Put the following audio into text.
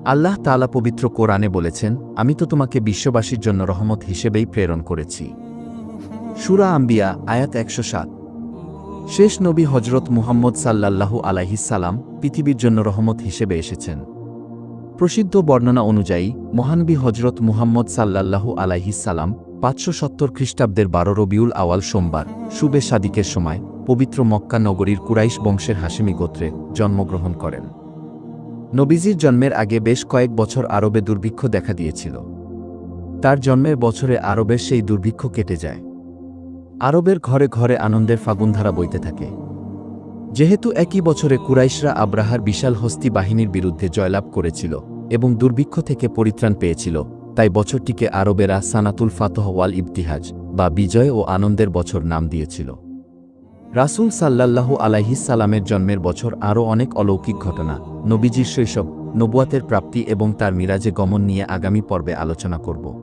আল্লাহ তাআলা পবিত্র কোরআনে বলেছেন, আমি তো তোমাকে বিশ্ববাসীর জন্য রহমত হিসেবেই প্রেরণ করেছি। সূরা আম্বিয়া আয়াত ১০৭। শেষ নবী হজরত মুহাম্মদ সাল্লাল্লাহু আলাইহিস সালাম পৃথিবীর জন্য রহমত হিসেবে এসেছেন। প্রসিদ্ধ বর্ণনা অনুযায়ী মহানবী হজরত মুহাম্মদ সাল্লাল্লাহু আলাইহিস সালাম ৫৭০ খ্রিস্টাব্দের ১২ রবিউল আওয়াল সোমবার শুবে সাদিকের সময় পবিত্র মক্কা নগরীর কুরাইশ বংশের হাশেমি গোত্রে জন্মগ্রহণ করেন। নবীজির জন্মের আগে বেশ কয়েক বছর আরবে দুর্ভিক্ষ দেখা দিয়েছিল। তার জন্মের বছরে আরবের সেই দুর্ভিক্ষ কেটে যায়। আরবের ঘরে ঘরে আনন্দের ফাগুনধারা বইতে থাকে। যেহেতু একই বছরে কুরাইশরা আব্রাহার বিশাল হস্তি বাহিনীর বিরুদ্ধে জয়লাভ করেছিল এবং দুর্ভিক্ষ থেকে পরিত্রাণ পেয়েছিল, তাই বছরটিকে আরবেরা সানাতুল ফাতহ ওয়াল ইবতিহাজ বা বিজয় ও আনন্দের বছর নাম দিয়েছিল। রাসূল সাল্লাল্লাহু আলাইহিস সালামের জন্মের বছর আরও অনেক অলৌকিক ঘটনা, নবীজির শৈশব, নবুয়াতের প্রাপ্তি এবং তার মিরাজে গমন নিয়ে আগামী পর্বে আলোচনা করব।